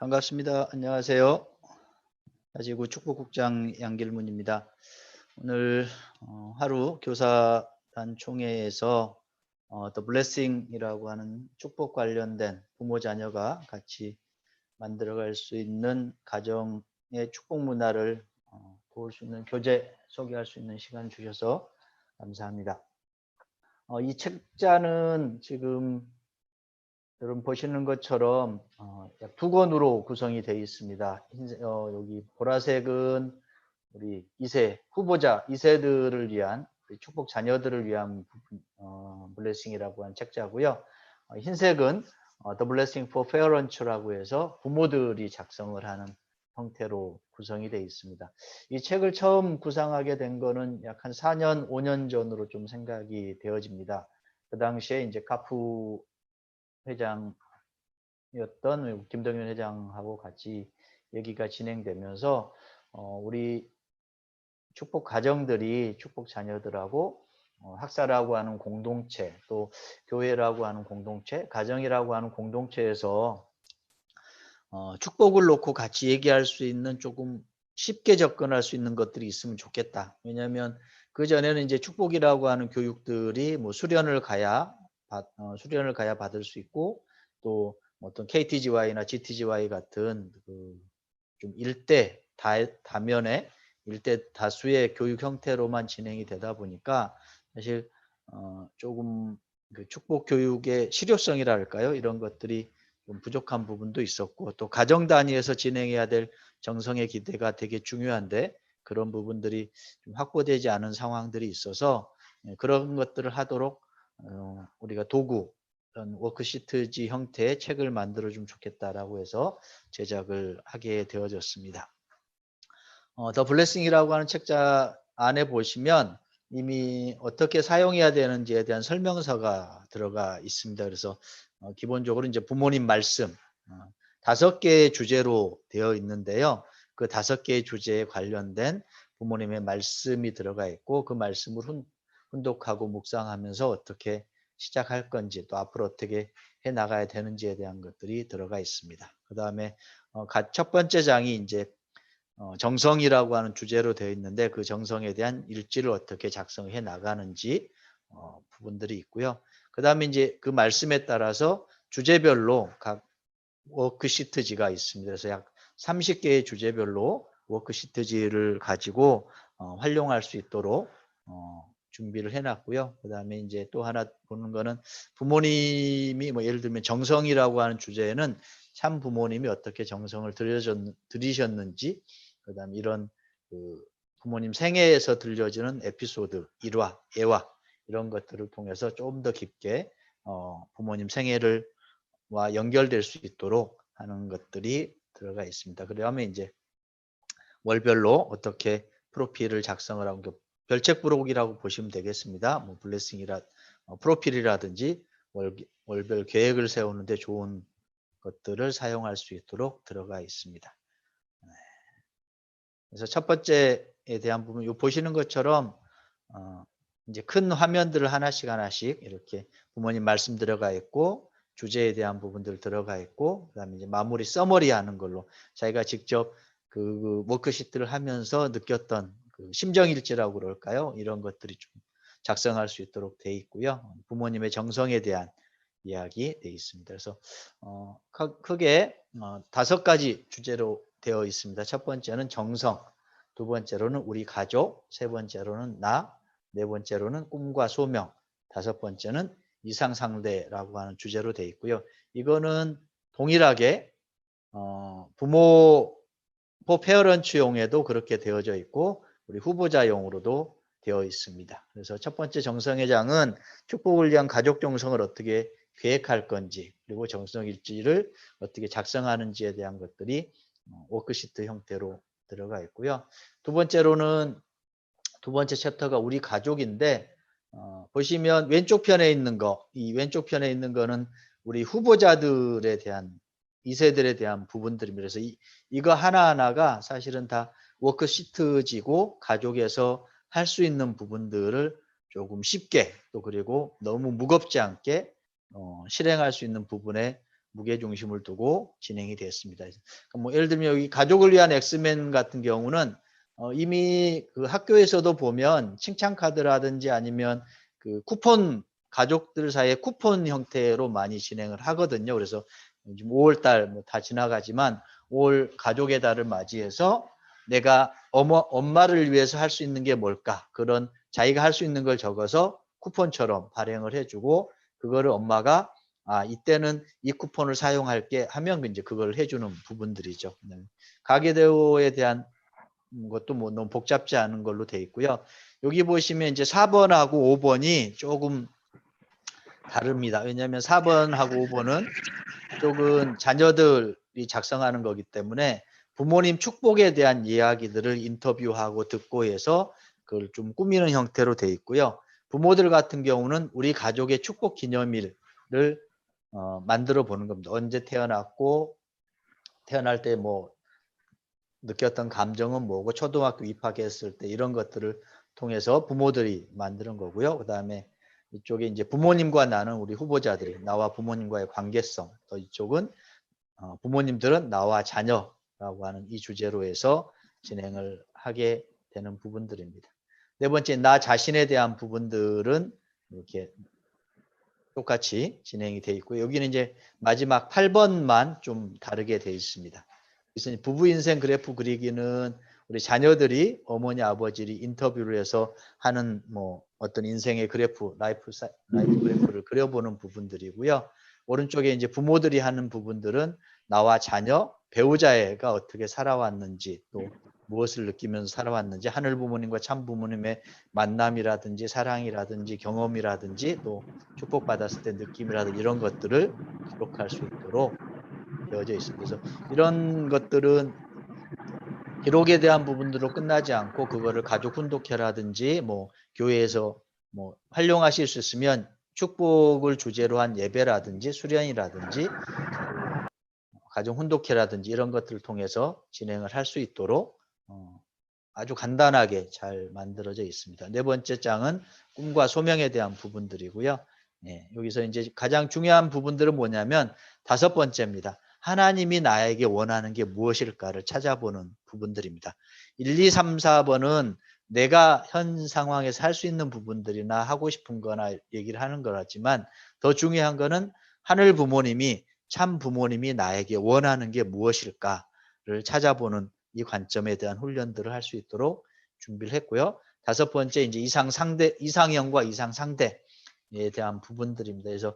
반갑습니다. 안녕하세요. 가지구 축복국장 양길문입니다. 오늘 하루 교사단 총회에서 The Blessing이라고 하는 축복 관련된 부모 자녀가 같이 만들어갈 수 있는 가정의 축복 문화를 도울 수 있는 교재 소개할 수 있는 시간 주셔서 감사합니다. 이 책자는 지금 여러분 보시는 것처럼 약 두 권으로 구성이 되어 있습니다. 여기 보라색은 우리 2세 후보자 2세들을 위한 축복 자녀들을 위한 블레싱이라고 한 책자고요. 흰색은 The Blessing for Parents라고 해서 부모들이 작성을 하는 형태로 구성이 되어 있습니다. 이 책을 처음 구상하게 된 거는 약 한 4년, 5년 전으로 좀 생각이 되어집니다. 그 당시에 이제 카프 회장이었던 김동연 회장하고 같이 얘기가 진행되면서 우리 축복 가정들이 축복 자녀들하고 학사라고 하는 공동체, 또 교회라고 하는 공동체, 가정이라고 하는 공동체에서 축복을 놓고 같이 얘기할 수 있는 조금 쉽게 접근할 수 있는 것들이 있으면 좋겠다. 왜냐하면 그 전에는 이제 축복이라고 하는 교육들이 뭐 수련을 가야 받을 수 있고, 또 어떤 KTGY나 GTGY 같은 좀 일대 다면의 일대 다수의 교육 형태로만 진행이 되다 보니까 사실 조금 그 축복 교육의 실효성이라 할까요? 이런 것들이 좀 부족한 부분도 있었고, 또 가정 단위에서 진행해야 될 정성의 기대가 되게 중요한데 그런 부분들이 좀 확보되지 않은 상황들이 있어서 그런 것들을 하도록 우리가 도구, 워크시트지 형태의 책을 만들어 주면 좋겠다라고 해서 제작을 하게 되어졌습니다. 더 블레싱이라고 하는 책자 안에 보시면 이미 어떻게 사용해야 되는지에 대한 설명서가 들어가 있습니다. 그래서 기본적으로 이제 부모님 말씀 5개의 주제로 되어 있는데요. 그 5개의 주제에 관련된 부모님의 말씀이 들어가 있고, 그 말씀을 훈독하고 묵상하면서 어떻게 시작할 건지, 또 앞으로 어떻게 해 나가야 되는지에 대한 것들이 들어가 있습니다. 그 다음에 첫 번째 장이 이제 정성이라고 하는 주제로 되어 있는데, 그 정성에 대한 일지를 어떻게 작성해 나가는지 부분들이 있고요. 그 다음에 이제 그 말씀에 따라서 주제별로 각 워크시트지가 있습니다. 그래서 약 30개의 주제별로 워크시트지를 가지고 활용할 수 있도록 준비를 해놨고요. 그 다음에 이제 또 하나 보는 거는 부모님이 뭐 예를 들면 정성이라고 하는 주제에는 참 부모님이 어떻게 정성을 들이셨는지, 그 다음에 이런 그 부모님 생애에서 들려지는 에피소드, 일화, 예화 이런 것들을 통해서 좀 더 깊게 부모님 생애를 와 연결될 수 있도록 하는 것들이 들어가 있습니다. 그다음에 이제 월별로 어떻게 프로필을 작성을 하고 별책 부록이라고 보시면 되겠습니다. 뭐 블레싱이라 프로필이라든지 월별 계획을 세우는데 좋은 것들을 사용할 수 있도록 들어가 있습니다. 그래서 첫 번째에 대한 부분, 요 보시는 것처럼 이제 큰 화면들을 하나씩 이렇게 부모님 말씀 들어가 있고, 주제에 대한 부분들 들어가 있고, 그다음에 이제 마무리 서머리 하는 걸로 자기가 직접 그 워크시트를 하면서 느꼈던 그 심정일지라고 그럴까요? 이런 것들이 좀 작성할 수 있도록 돼 있고요. 부모님의 정성에 대한 이야기 돼 있습니다. 그래서 크게 5가지 주제로 되어 있습니다. 첫 번째는 정성, 두 번째로는 우리 가족, 세 번째로는 나, 네 번째로는 꿈과 소명, 다섯 번째는 이상상대라고 하는 주제로 되어 있고요. 이거는 동일하게 부모 페어런츠용에도 그렇게 되어져 있고, 우리 후보자용으로도 되어 있습니다. 그래서 첫 번째 정성의 장은 축복을 위한 가족 정성을 어떻게 계획할 건지, 그리고 정성 일지를 어떻게 작성하는지에 대한 것들이 워크시트 형태로 들어가 있고요. 두 번째로는 두 번째 챕터가 우리 가족인데, 보시면 왼쪽 편에 있는 거, 이 왼쪽 편에 있는 거는 우리 후보자들에 대한 2세들에 대한 부분들입니다. 그래서 이거 하나하나가 사실은 다 워크시트지고 가족에서 할 수 있는 부분들을 조금 쉽게, 또 그리고 너무 무겁지 않게 실행할 수 있는 부분에 무게 중심을 두고 진행이 됐습니다. 뭐 예를 들면 여기 가족을 위한 엑스맨 같은 경우는 이미 그 학교에서도 보면 칭찬 카드라든지 아니면 그 쿠폰 가족들 사이에 쿠폰 형태로 많이 진행을 하거든요. 그래서 지금 5월 달 뭐 다 지나가지만 5월 가족의 달을 맞이해서 내가 엄마를 위해서 할 수 있는 게 뭘까? 그런 자기가 할 수 있는 걸 적어서 쿠폰처럼 발행을 해주고 그거를 엄마가 이때는 이 쿠폰을 사용할게 하면 이제 그걸 해주는 부분들이죠. 가계대우에 대한 것도 뭐 너무 복잡지 않은 걸로 돼 있고요. 여기 보시면 이제 4번하고 5번이 조금 다릅니다. 왜냐하면 4번하고 5번은 이쪽은 자녀들이 작성하는 거기 때문에 부모님 축복에 대한 이야기들을 인터뷰하고 듣고 해서 그걸 좀 꾸미는 형태로 돼 있고요. 부모들 같은 경우는 우리 가족의 축복 기념일을 만들어 보는 겁니다. 언제 태어났고 태어날 때 뭐 느꼈던 감정은 뭐고 초등학교 입학했을 때 이런 것들을 통해서 부모들이 만드는 거고요. 그 다음에 이쪽에 이제 부모님과 나는 우리 후보자들이 나와 부모님과의 관계성, 또 이쪽은 부모님들은 나와 자녀라고 하는 이 주제로 해서 진행을 하게 되는 부분들입니다. 네 번째, 나 자신에 대한 부분들은 이렇게 똑같이 진행이 되어 있고 여기는 이제 마지막 8번만 좀 다르게 되어 있습니다. 그래서 부부 인생 그래프 그리기는 우리 자녀들이 어머니 아버지를 인터뷰를 해서 하는 뭐 어떤 인생의 그래프 라이프 그래프를 그려보는 부분들이고요. 오른쪽에 이제 부모들이 하는 부분들은 나와 자녀 배우자가 어떻게 살아왔는지 또 무엇을 느끼면서 살아왔는지 하늘 부모님과 참 부모님의 만남이라든지 사랑이라든지 경험이라든지 또 축복받았을 때 느낌이라든지 이런 것들을 기록할 수 있도록 되어져 있습니다. 그래서 이런 것들은 기록에 대한 부분들로 끝나지 않고 그거를 가족 훈독회라든지 뭐 교회에서 뭐 활용하실 수 있으면 축복을 주제로 한 예배라든지 수련이라든지 가족 훈독회라든지 이런 것들을 통해서 진행을 할 수 있도록 아주 간단하게 잘 만들어져 있습니다. 네 번째 장은 꿈과 소명에 대한 부분들이고요. 네, 여기서 이제 가장 중요한 부분들은 뭐냐면 5번째입니다. 하나님이 나에게 원하는 게 무엇일까를 찾아보는 부분들입니다. 1, 2, 3, 4번은 내가 현 상황에서 할 수 있는 부분들이나 하고 싶은 거나 얘기를 하는 거라지만 더 중요한 거는 하늘 부모님이 참 부모님이 나에게 원하는 게 무엇일까를 찾아보는 이 관점에 대한 훈련들을 할 수 있도록 준비를 했고요. 5번째 이제 이상형과 이상상대에 대한 부분들입니다. 그래서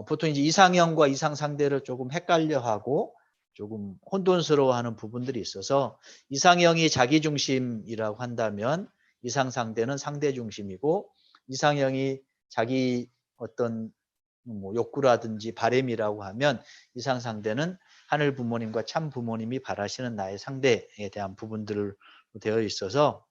보통 이제 이상형과 이상상대를 조금 헷갈려하고 조금 혼돈스러워하는 부분들이 있어서 이상형이 자기 중심이라고 한다면 이상상대는 상대 중심이고 이상형이 자기 어떤 뭐 욕구라든지 바램이라고 하면 이상상대는 하늘 부모님과 참 부모님이 바라시는 나의 상대에 대한 부분들로 되어 있어서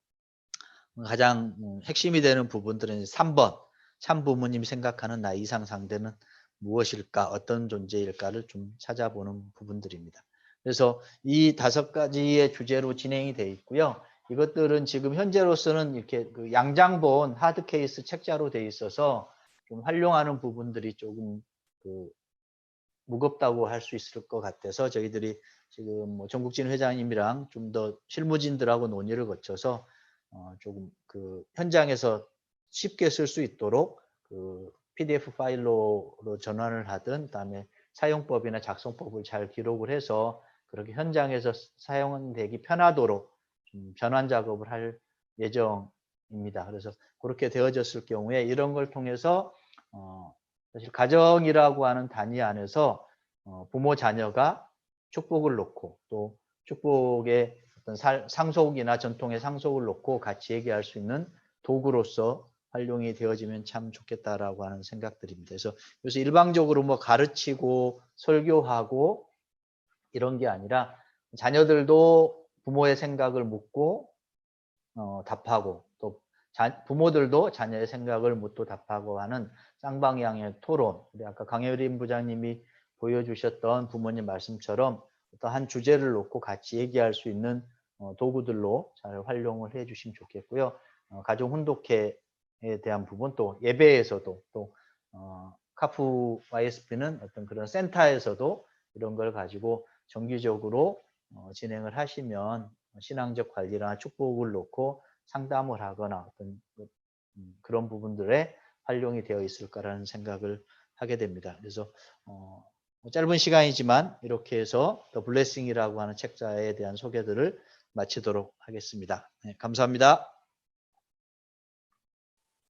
가장 핵심이 되는 부분들은 3번 참 부모님이 생각하는 나의 이상상대는 무엇일까 어떤 존재일까를 좀 찾아보는 부분들입니다. 그래서 이 5가지의 주제로 진행이 되어 있고요. 이것들은 지금 현재로서는 이렇게 그 양장본 하드 케이스 책자로 되어 있어서 좀 활용하는 부분들이 조금 그 무겁다고 할 수 있을 것 같아서 저희들이 지금 뭐 정국진 회장님이랑 좀 더 실무진들하고 논의를 거쳐서 조금 그 현장에서 쉽게 쓸 수 있도록 그 PDF 파일로 전환을 하든 그다음에 사용법이나 작성법을 잘 기록을 해서 그렇게 현장에서 사용되기 편하도록 좀 변환 작업을 할 예정입니다. 그래서 그렇게 되어졌을 경우에 이런 걸 통해서 사실 가정이라고 하는 단위 안에서 부모 자녀가 축복을 놓고 또 축복의 어떤 상속이나 전통의 상속을 놓고 같이 얘기할 수 있는 도구로서 활용이 되어지면 참 좋겠다라고 하는 생각들입니다. 그래서 요새 일방적으로 뭐 가르치고 설교하고 이런 게 아니라 자녀들도 부모의 생각을 묻고 답하고 또 부모들도 자녀의 생각을 묻고 답하고 하는 쌍방향의 토론. 우리 아까 강혜림 부장님이 보여주셨던 부모님 말씀처럼 어떤 한 주제를 놓고 같이 얘기할 수 있는 도구들로 잘 활용을 해 주시면 좋겠고요. 가족 훈독회에 대한 부분 또 예배에서도 또 카프 YSP는 어떤 그런 센터에서도 이런 걸 가지고 정기적으로 진행을 하시면 신앙적 관리나 축복을 놓고 상담을 하거나 어떤 그런 부분들에 활용이 되어 있을까라는 생각을 하게 됩니다. 그래서 짧은 시간이지만 이렇게 해서 더 블레싱이라고 하는 책자에 대한 소개들을 마치도록 하겠습니다. 네, 감사합니다.